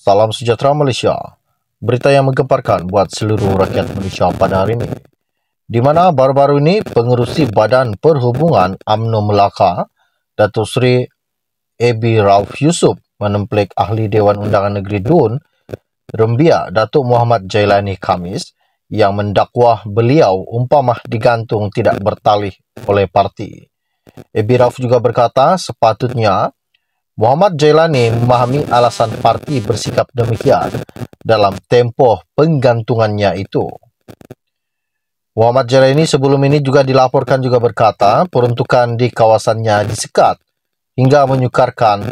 Salam sejahtera Malaysia. Berita yang menggemparkan buat seluruh rakyat Malaysia pada hari ini. Di mana baru-baru ini Pengerusi Badan Perhubungan UMNO Melaka, Datuk Seri A.B. Rauf Yusof menempelek Ahli Dewan Undangan Negeri DUN, Rembia Datuk Muhammad Jailani Khamis yang mendakwah beliau umpamah digantung tidak bertalih oleh parti. A.B. Rauf juga berkata sepatutnya Muhammad Jailani memahami alasan parti bersikap demikian dalam tempoh penggantungannya itu. Muhammad Jailani sebelum ini juga dilaporkan juga berkata peruntukan di kawasannya disekat hingga menyukarkan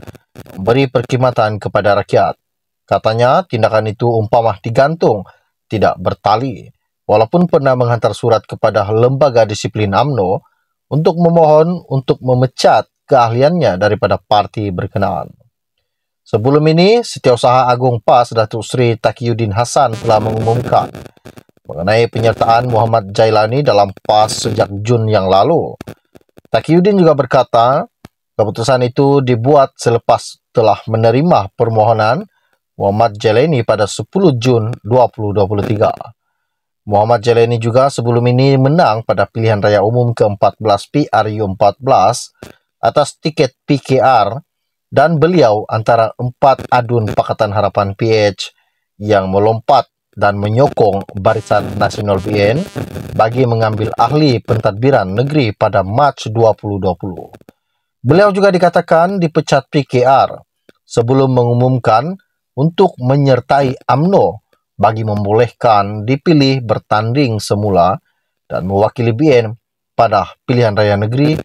memberi perkhidmatan kepada rakyat. Katanya tindakan itu umpamah digantung, tidak bertali, walaupun pernah menghantar surat kepada Lembaga Disiplin UMNO untuk memohon untuk memecat keahliannya daripada parti berkenaan. Sebelum ini, Setiausaha Agung PAS Datuk Seri Taqiyuddin Hassan telah mengumumkan mengenai penyertaan Muhammad Jailani dalam PAS sejak Jun yang lalu. Taqiyuddin juga berkata, keputusan itu dibuat selepas telah menerima permohonan Muhammad Jailani pada 10 Jun 2023. Muhammad Jailani juga sebelum ini menang pada pilihan raya umum ke-14 PRU14 atas tiket PKR dan beliau antara 4 adun Pakatan Harapan PH yang melompat dan menyokong Barisan Nasional BN bagi mengambil ahli pentadbiran negeri pada Mac 2020. Beliau juga dikatakan dipecat PKR sebelum mengumumkan untuk menyertai UMNO bagi membolehkan dipilih bertanding semula dan mewakili BN pada pilihan raya negeri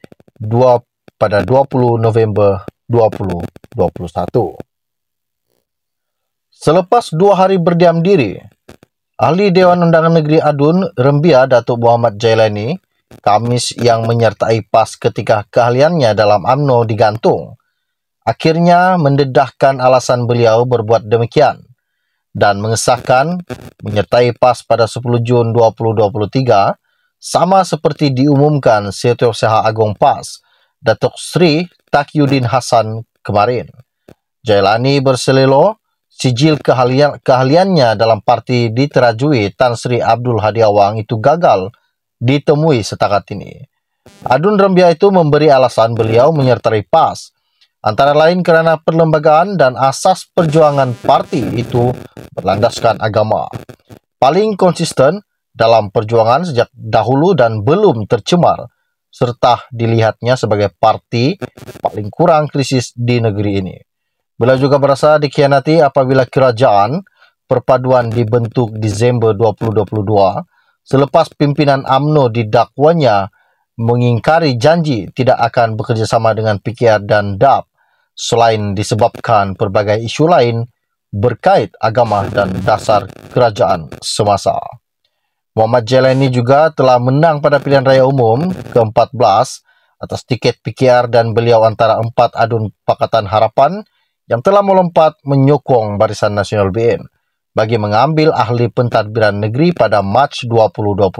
pada 20 November 2021. Selepas 2 hari berdiam diri, Ahli Dewan Undangan Negeri ADUN Rembia Datuk Muhammad Jailani Khamis yang menyertai PAS ketika keahliannya dalam UMNO digantung, akhirnya mendedahkan alasan beliau berbuat demikian dan mengesahkan menyertai PAS pada 10 Jun 2023 sama seperti diumumkan Setiausaha Agung PAS Datuk Seri Taqiyuddin Hassan kemarin. Jailani berselelo sijil keahliannya dalam parti diterajui Tan Sri Abdul Hadi Awang itu gagal ditemui setakat ini. Adun Rembia itu memberi alasan beliau menyertai PAS antara lain kerana perlembagaan dan asas perjuangan parti itu berlandaskan agama. Paling konsisten dalam perjuangan sejak dahulu dan belum tercemar, serta dilihatnya sebagai parti paling kurang krisis di negeri ini. Beliau juga berasa dikhianati apabila kerajaan perpaduan dibentuk Disember 2022 selepas pimpinan UMNO didakwanya mengingkari janji tidak akan bekerjasama dengan PKR dan DAP selain disebabkan pelbagai isu lain berkait agama dan dasar kerajaan semasa. Muhammad Jailani juga telah menang pada pilihan raya umum ke-14 atas tiket PKR dan beliau antara 4 adun Pakatan Harapan yang telah melompat menyokong Barisan Nasional BN bagi mengambil ahli pentadbiran negeri pada Mac 2020.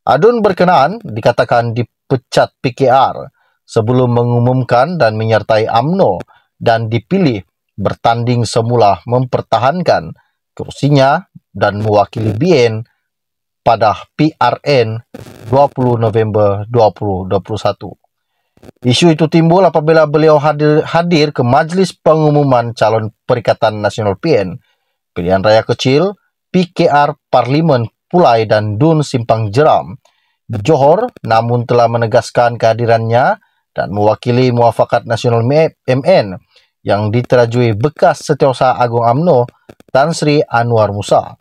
Adun berkenaan dikatakan dipecat PKR sebelum mengumumkan dan menyertai UMNO dan dipilih bertanding semula mempertahankan kursinya dan mewakili BN pada PRN 20 November 2021. Isu itu timbul apabila beliau hadir ke Majlis Pengumuman Calon Perikatan Nasional PN, pilihan raya kecil PKR Parlimen Pulai dan DUN Simpang Jeram, Johor, namun telah menegaskan kehadirannya dan mewakili Muafakat Nasional MN yang diterajui bekas Setiausaha Agung UMNO Tan Sri Anwar Musa.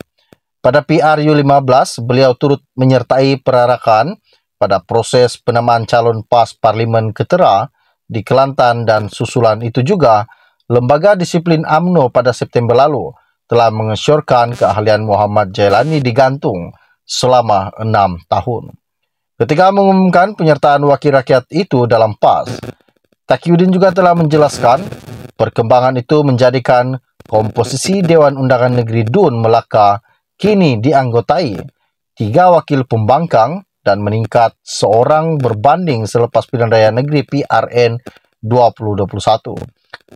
Pada PRU15, beliau turut menyertai perarakan pada proses penamaan calon PAS Parlimen Ketera di Kelantan dan susulan itu juga, Lembaga Disiplin UMNO pada September lalu telah mengesyorkan keahlian Muhammad Jailani digantung selama 6 tahun. Ketika mengumumkan penyertaan wakil rakyat itu dalam PAS, Taqiyuddin juga telah menjelaskan perkembangan itu menjadikan komposisi Dewan Undangan Negeri DUN Melaka kini dianggotai 3 wakil pembangkang dan meningkat seorang berbanding selepas pilihan raya negeri PRN 2021.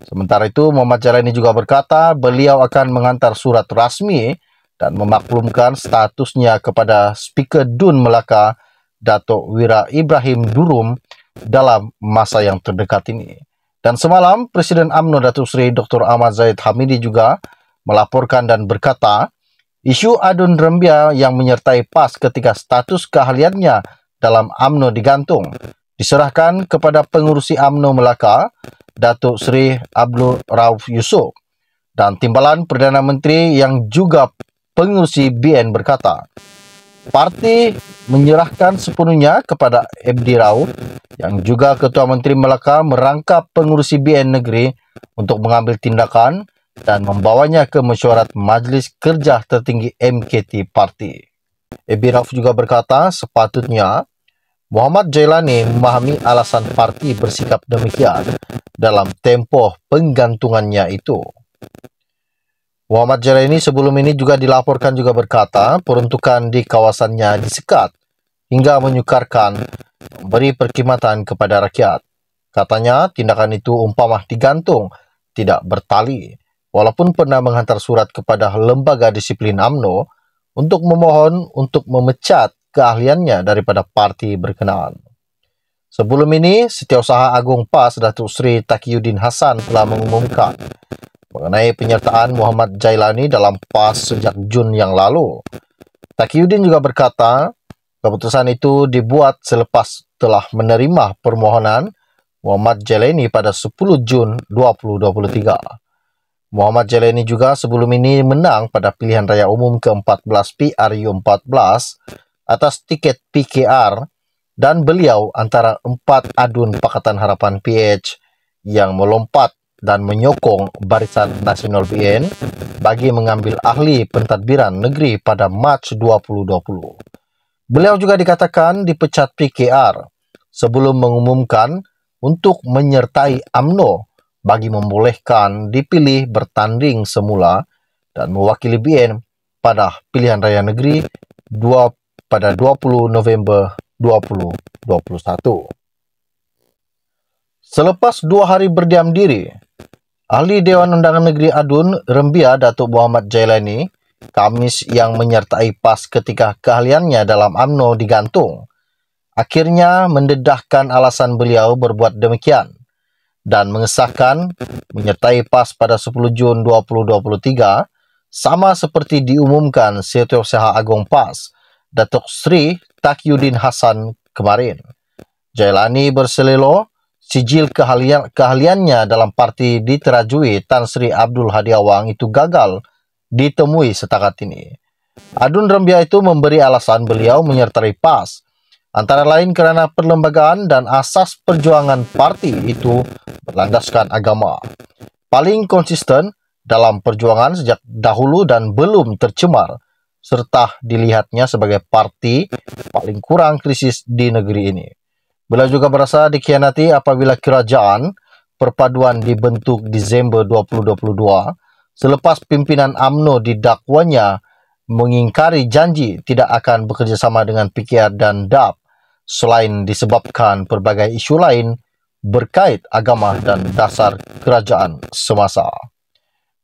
Sementara itu, Muhammad Jailani juga berkata beliau akan mengantar surat rasmi dan memaklumkan statusnya kepada Speaker DUN Melaka, Datuk Wira Ibrahim Durum, dalam masa yang terdekat ini. Dan semalam, Presiden UMNO Datuk Seri Dr. Ahmad Zahid Hamidi juga melaporkan dan berkata, isu Adun Rembia yang menyertai PAS ketika status keahliannya dalam UMNO digantung diserahkan kepada pengurusi UMNO Melaka, Datuk Seri Abdul Rauf Yusof, dan Timbalan Perdana Menteri yang juga pengurusi BN berkata, parti menyerahkan sepenuhnya kepada Abdi Rauf yang juga Ketua Menteri Melaka merangkap pengurusi BN negeri untuk mengambil tindakan dan membawanya ke mesyuarat Majlis Kerja Tertinggi MKT Parti. Abdi Rauf juga berkata sepatutnya Muhammad Jailani memahami alasan parti bersikap demikian dalam tempoh penggantungannya itu. Muhammad Jailani sebelum ini juga dilaporkan juga berkata peruntukan di kawasannya disekat hingga menyukarkan memberi perkhidmatan kepada rakyat. Katanya tindakan itu umpamah digantung, tidak bertali, walaupun pernah menghantar surat kepada lembaga disiplin UMNO untuk memohon untuk memecat keahliannya daripada parti berkenaan. Sebelum ini, Setiausaha Agung PAS Datuk Seri Taqiyuddin Hassan telah mengumumkan mengenai penyertaan Muhammad Jailani dalam PAS sejak Jun yang lalu. Taqiyuddin juga berkata, keputusan itu dibuat selepas telah menerima permohonan Muhammad Jailani pada 10 Jun 2023. Muhammad Jailani juga sebelum ini menang pada pilihan raya umum ke-14 PRU14 atas tiket PKR dan beliau antara 4 adun Pakatan Harapan PH yang melompat dan menyokong Barisan Nasional BN bagi mengambil ahli pentadbiran negeri pada Mac 2020. Beliau juga dikatakan dipecat PKR sebelum mengumumkan untuk menyertai UMNO bagi membolehkan dipilih bertanding semula dan mewakili BN pada pilihan raya negeri pada 20 November 2021. Selepas 2 hari berdiam diri, Ahli Dewan Undangan Negeri Adun Rembia Datuk Muhammad Jailani Khamis yang menyertai PAS ketika keahliannya dalam UMNO digantung, akhirnya mendedahkan alasan beliau berbuat demikian dan mengesahkan menyertai PAS pada 10 Jun 2023 sama seperti diumumkan Setiausaha Agung PAS Datuk Seri Taqiyuddin Hassan kemarin. Jailani berselelo sijil keahliannya dalam parti diterajui Tan Sri Abdul Hadi Awang itu gagal ditemui setakat ini. Adun Rembia itu memberi alasan beliau menyertai PAS antara lain kerana perlembagaan dan asas perjuangan parti itu berlandaskan agama. Paling konsisten dalam perjuangan sejak dahulu dan belum tercemar, serta dilihatnya sebagai parti paling kurang krisis di negeri ini. Beliau juga berasa dikhianati apabila kerajaan perpaduan dibentuk Disember 2022 selepas pimpinan UMNO didakwanya mengingkari janji tidak akan bekerjasama dengan PKR dan DAP selain disebabkan pelbagai isu lain berkait agama dan dasar kerajaan semasa.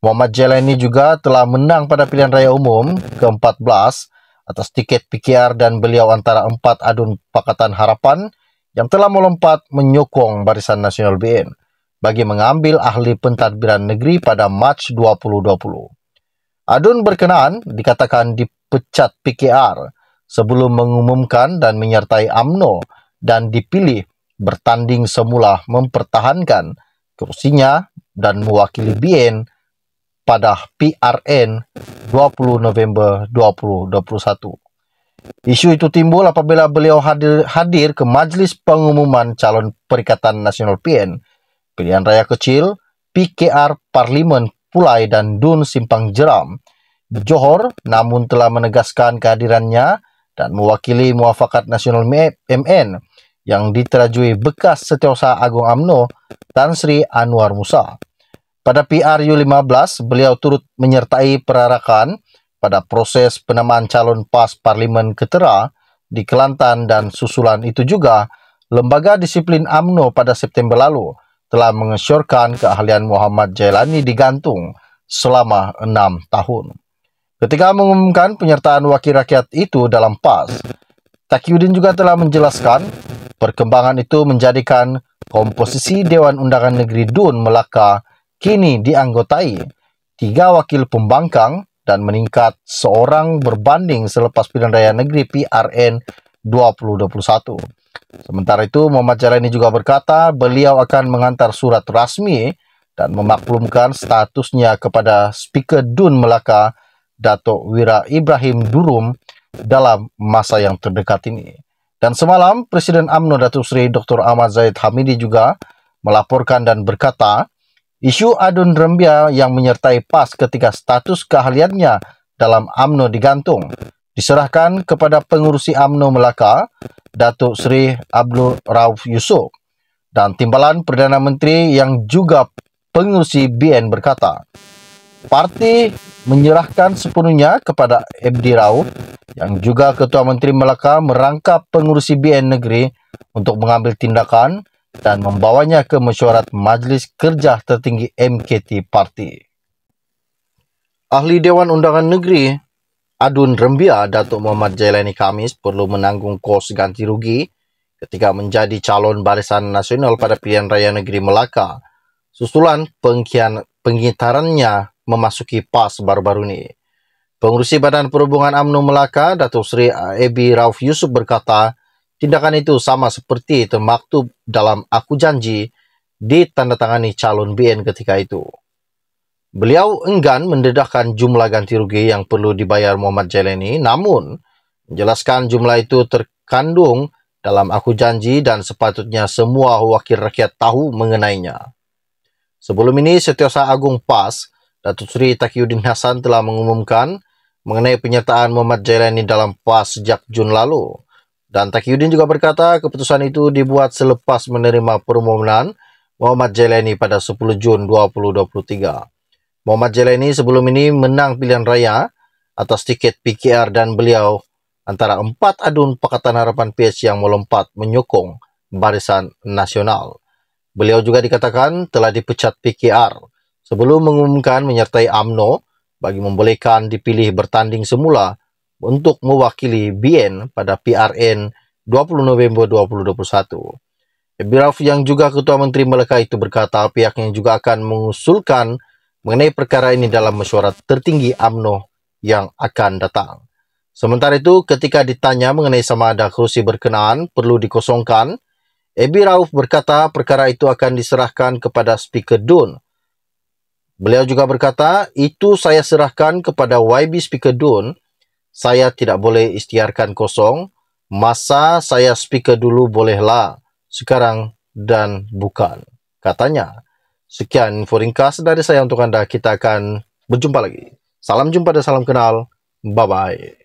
Muhammad Jailani juga telah menang pada pilihan raya umum ke-14 atas tiket PKR dan beliau antara 4 adun Pakatan Harapan yang telah melompat menyokong Barisan Nasional BN bagi mengambil ahli pentadbiran negeri pada Mac 2020. Adun berkenaan dikatakan dipecat PKR sebelum mengumumkan dan menyertai UMNO dan dipilih bertanding semula mempertahankan kursinya dan mewakili BN pada PRN 20 November 2021. Isu itu timbul apabila beliau hadir ke Majlis Pengumuman Calon Perikatan Nasional PN, pilihan raya kecil, PKR Parlimen Pulai dan DUN Simpang Jeram di Johor, namun telah menegaskan kehadirannya dan mewakili Muafakat Nasional MN yang diterajui bekas Setiausaha Agung UMNO Tan Sri Anwar Musa. Pada PRU15, beliau turut menyertai perarakan pada proses penamaan calon PAS Parlimen Ketera di Kelantan dan susulan itu juga Lembaga Disiplin UMNO pada September lalu telah mengesyorkan keahlian Muhammad Jailani digantung selama 6 tahun. Ketika mengumumkan penyertaan wakil rakyat itu dalam PAS, Taqiyuddin juga telah menjelaskan perkembangan itu menjadikan komposisi Dewan Undangan Negeri DUN Melaka kini dianggotai 3 wakil pembangkang dan meningkat seorang berbanding selepas pilihan raya negeri PRN 2021. Sementara itu, Muhammad Jailani juga berkata beliau akan mengantar surat rasmi dan memaklumkan statusnya kepada Speaker DUN Melaka, Datuk Wira Ibrahim Durum, dalam masa yang terdekat ini. Dan semalam, Presiden UMNO Datuk Seri Dr. Ahmad Zahid Hamidi juga melaporkan dan berkata, isu Adun Rembia yang menyertai PAS ketika status keahliannya dalam UMNO digantung diserahkan kepada pengurusi UMNO Melaka, Datuk Seri Abdul Rauf Yusof, dan Timbalan Perdana Menteri yang juga pengurusi BN berkata, parti menyerahkan sepenuhnya kepada Abdi Rauf yang juga Ketua Menteri Melaka merangkap pengurusi BN negeri untuk mengambil tindakan dan membawanya ke mesyuarat Majlis Kerja Tertinggi MKT Parti. Ahli Dewan Undangan Negeri Adun Rembia, Datuk Muhammad Jailani Khamis perlu menanggung kos ganti rugi ketika menjadi calon Barisan Nasional pada pilihan raya negeri Melaka susulan pengitarannya memasuki PAS baru-baru ini. Pengurusi Badan Perhubungan UMNO Melaka, Datuk Seri Abi Rauf Yusof berkata, tindakan itu sama seperti termaktub dalam aku janji ditandatangani calon BN ketika itu. Beliau enggan mendedahkan jumlah ganti rugi yang perlu dibayar Muhammad Jailani, namun menjelaskan jumlah itu terkandung dalam aku janji dan sepatutnya semua wakil rakyat tahu mengenainya. Sebelum ini, Setiausaha Agung PAS, Datuk Seri Taqiyuddin Hasan telah mengumumkan mengenai penyertaan Muhammad Jailani dalam PAS sejak Jun lalu. Dan Taqiyuddin juga berkata keputusan itu dibuat selepas menerima permohonan Muhammad Jailani pada 10 Jun 2023. Muhammad Jailani sebelum ini menang pilihan raya atas tiket PKR dan beliau antara 4 adun Pakatan Harapan PH yang melompat menyokong Barisan Nasional. Beliau juga dikatakan telah dipecat PKR sebelum mengumumkan menyertai UMNO bagi membolehkan dipilih bertanding semula untuk mewakili BN pada PRN 20 November 2021. Abi Rauf yang juga Ketua Menteri Melaka itu berkata pihaknya juga akan mengusulkan mengenai perkara ini dalam mesyuarat tertinggi UMNO yang akan datang. Sementara itu, ketika ditanya mengenai sama ada kerusi berkenaan perlu dikosongkan, Abi Rauf berkata perkara itu akan diserahkan kepada Speaker DUN. Beliau juga berkata, itu saya serahkan kepada YB Speaker DUN. Saya tidak boleh istiarkan kosong. Masa saya Speaker dulu bolehlah, sekarang dan bukan, katanya. Sekian info ringkas dari saya untuk Anda. Kita akan berjumpa lagi. Salam jumpa dan salam kenal. Bye-bye.